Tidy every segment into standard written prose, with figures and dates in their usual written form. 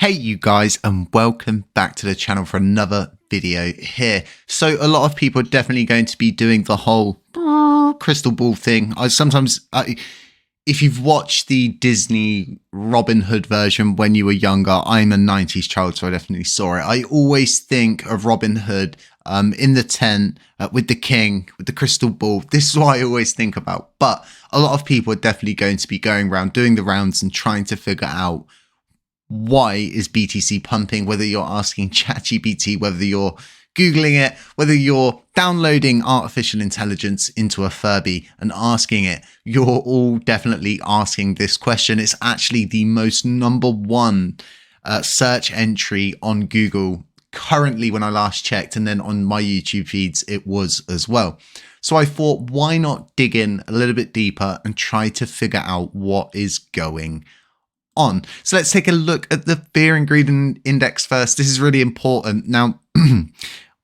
Hey you guys, and welcome back to the channel for another video here. So a lot of people are definitely going to be doing the whole crystal ball thing. If you've watched the Disney Robin Hood version when you were younger, I'm a 90s child, so I definitely saw it. I always think of Robin Hood in the tent with the king, with the crystal ball. This is what I always think about. But a lot of people are definitely going to be going around doing the rounds and trying to figure out why is BTC pumping, whether you're asking ChatGPT, whether you're Googling it, whether you're downloading artificial intelligence into a Furby and asking it, you're all definitely asking this question. It's actually the most #1 search entry on Google currently when I last checked, and then on my YouTube feeds it was as well. So I thought, why not dig in a little bit deeper and try to figure out what is going on. So let's take a look at the fear and greed index first. This is really important. Now,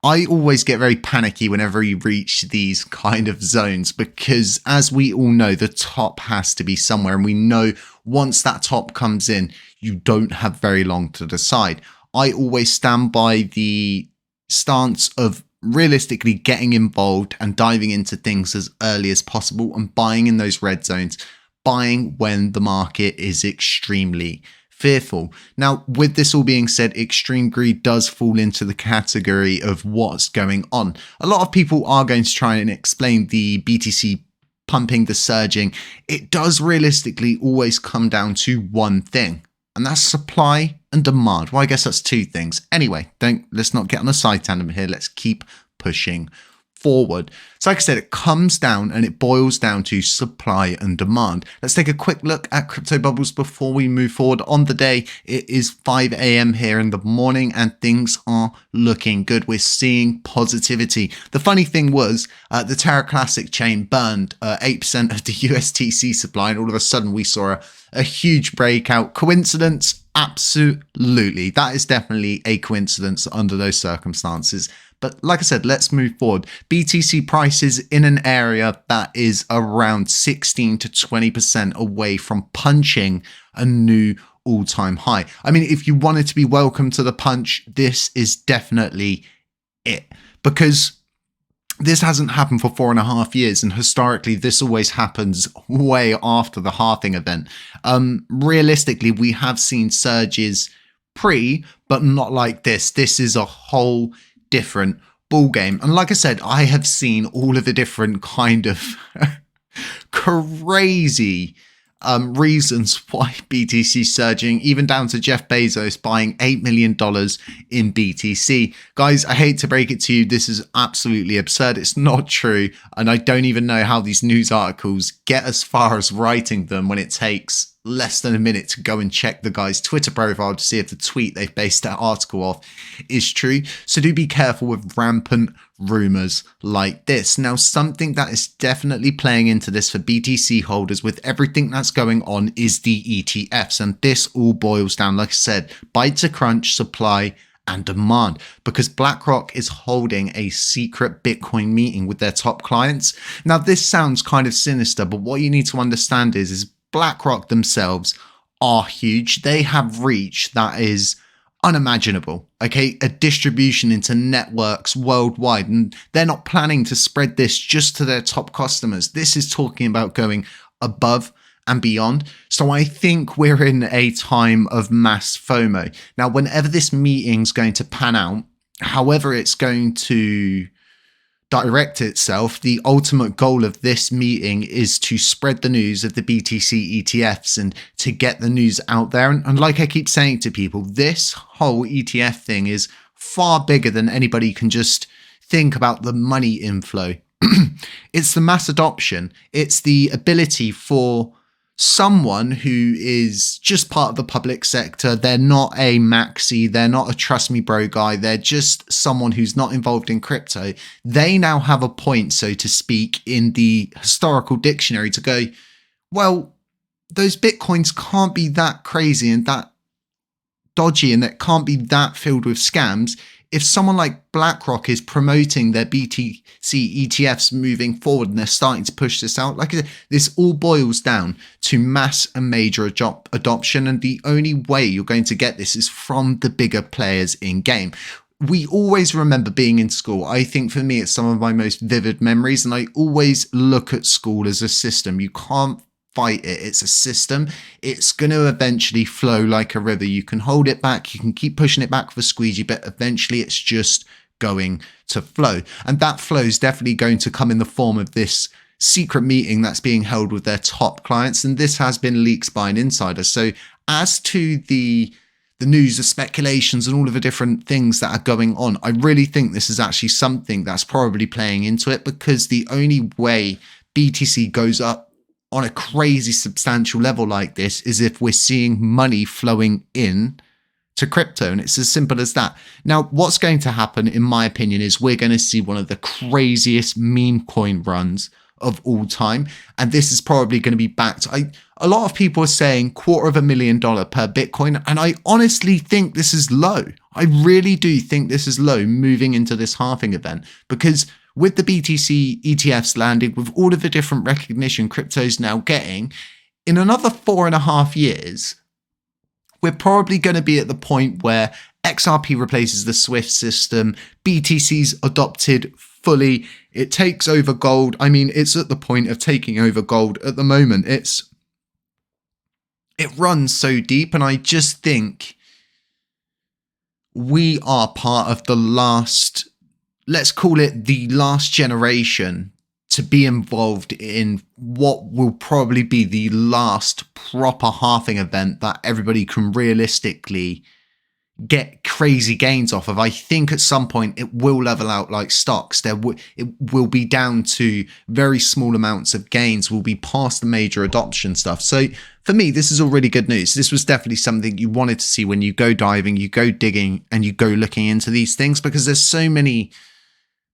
I always get very panicky whenever you reach these kind of zones, because as we all know, the top has to be somewhere. And we know once that top comes in, you don't have very long to decide. I always stand by the stance of realistically getting involved and diving into things as early as possible and buying in those red zones, buying when the market is extremely fearful. Now, with this all being said, extreme greed does fall into the category of what's going on. A lot of people are going to try and explain the BTC pumping, the surging. It does realistically always come down to one thing, and that's supply and demand. Well, I guess that's two things. Anyway, let's not get on a side tangent here. Let's keep pushing forward. So like I said, it comes down and it boils down to supply and demand. Let's take a quick look at crypto bubbles before we move forward. On the day, it is 5 a.m. here in the morning and things are looking good. We're seeing positivity. The funny thing was the Terra Classic chain burned 8% of the USDT supply, and all of a sudden we saw a huge breakout. Coincidence? Absolutely. That is definitely a coincidence under those circumstances. But like I said, let's move forward. BTC prices in an area that is around 16 to 20% away from punching a new all-time high. I mean, if you wanted to be welcome to the punch, this is definitely it. Because this hasn't happened for 4.5 years, and historically this always happens way after the halving event. Realistically, we have seen surges but not like this. This is a whole different ball game. And like I said, I have seen all of the different kind of crazy reasons why BTC is surging, even down to Jeff Bezos buying $8 million in BTC. Guys, I hate to break it to you, this is absolutely absurd. It's not true. And I don't even know how these news articles get as far as writing them when it takes less than a minute to go and check the guy's Twitter profile to see if the tweet they've based that article off is true. So do be careful with rampant rumors like this. Now, something that is definitely playing into this for BTC holders with everything that's going on is the ETFs. And this all boils down, like I said, bite to crunch, supply and demand, because BlackRock is holding a secret Bitcoin meeting with their top clients. Now, this sounds kind of sinister, but what you need to understand is BlackRock themselves are huge. They have reach that is unimaginable, okay? A distribution into networks worldwide, and they're not planning to spread this just to their top customers. This is talking about going above and beyond. So I think we're in a time of mass FOMO. Now, whenever this meeting's going to pan out, however it's going to direct itself, the ultimate goal of this meeting is to spread the news of the BTC ETFs and to get the news out there. And like I keep saying to people, this whole ETF thing is far bigger than anybody can just think about the money inflow. It's the mass adoption. It's the ability for someone who is just part of the public sector. They're not a maxi, they're not a trust me bro guy, they're just someone who's not involved in crypto. They now have a point, so to speak, in the historical dictionary to go, well, those Bitcoins can't be that crazy and that dodgy, and that can't be that filled with scams if someone like BlackRock is promoting their BTC ETFs moving forward and they're starting to push this out, like I said, this all boils down to mass and major adoption. And the only way you're going to get this is from the bigger players in game. We always remember being in school. I think for me, it's some of my most vivid memories. And I always look at school as a system. You can't fight it. It's a system. It's going to eventually flow like a river. You can hold it back. You can keep pushing it back with a squeegee, but eventually it's just going to flow. And that flow is definitely going to come in the form of this secret meeting that's being held with their top clients. And this has been leaked by an insider. So as to the news, the speculations, and all of the different things that are going on, I really think this is actually something that's probably playing into it, because the only way BTC goes up on a crazy substantial level like this is if we're seeing money flowing in to crypto. And it's as simple as that. Now, what's going to happen, in my opinion, is we're going to see one of the craziest meme coin runs of all time. And this is probably going to be backed. A lot of people are saying $250,000 per Bitcoin. And I honestly think this is low. I really do think this is low moving into this halving event, because with the BTC ETFs landing, with all of the different recognition crypto's now getting, in another 4.5 years, we're probably going to be at the point where XRP replaces the SWIFT system, BTC's adopted fully, it takes over gold. I mean, it's at the point of taking over gold at the moment. It runs so deep, and I just think we are part of the last, let's call it the last generation, to be involved in what will probably be the last proper halving event that everybody can realistically get crazy gains off of. I think at some point it will level out like stocks. It will be down to very small amounts of gains, will be past the major adoption stuff. So for me, this is all really good news. This was definitely something you wanted to see when you go diving, you go digging, and you go looking into these things, because there's so many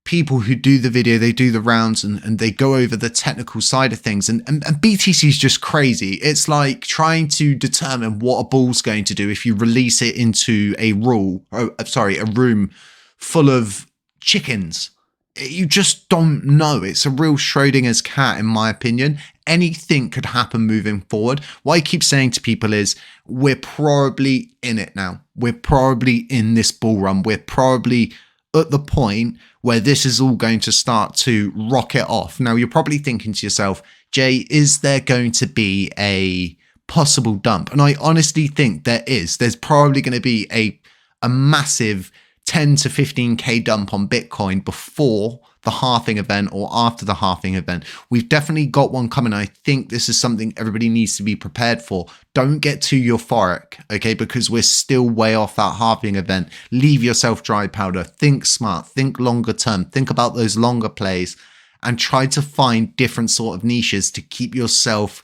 people who do the video, they do the rounds, and they go over the technical side of things. And BTC is just crazy. It's like trying to determine what a bull's going to do if you release it into a room full of chickens. You just don't know. It's a real Schrodinger's cat, in my opinion. Anything could happen moving forward. What I keep saying to people is, we're probably in it now. We're probably in this bull run. We're probably at the point where this is all going to start to rocket off. Now, you're probably thinking to yourself, Jay, is there going to be a possible dump? And I honestly think there is. There's probably going to be a massive 10 to 15K dump on Bitcoin before the halving event or after the halving event. We've definitely got one coming. I think this is something everybody needs to be prepared for. Don't get too euphoric, okay? Because we're still way off that halving event. Leave yourself dry powder. Think smart. Think longer term. Think about those longer plays and try to find different sort of niches to keep yourself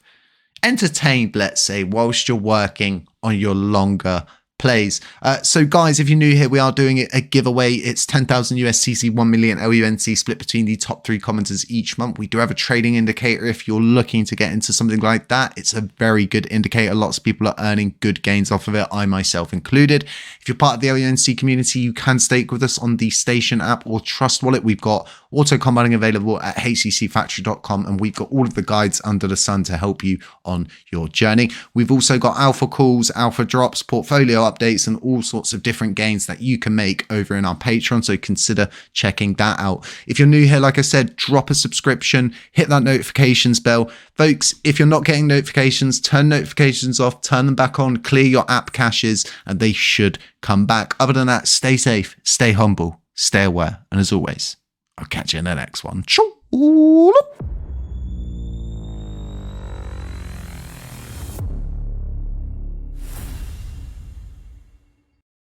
entertained, let's say, whilst you're working on your longer plays. So guys, if you're new here, we are doing a giveaway. It's 10,000 USCC, 1 million LUNC split between the top 3 commenters each month. We do have a trading indicator if you're looking to get into something like that. It's a very good indicator. Lots of people are earning good gains off of it, I myself included. If you're part of the LUNC community, you can stake with us on the Station app or Trust Wallet. We've got Autocompounding available at hccfactory.com, and we've got all of the guides under the sun to help you on your journey. We've also got alpha calls, alpha drops, portfolio updates, and all sorts of different gains that you can make over in our Patreon, so consider checking that out. If you're new here, like I said, drop a subscription, hit that notifications bell. Folks, if you're not getting notifications, turn notifications off, turn them back on, clear your app caches, and they should come back. Other than that, stay safe, stay humble, stay aware, and as always, I'll catch you in the next one. Ciao.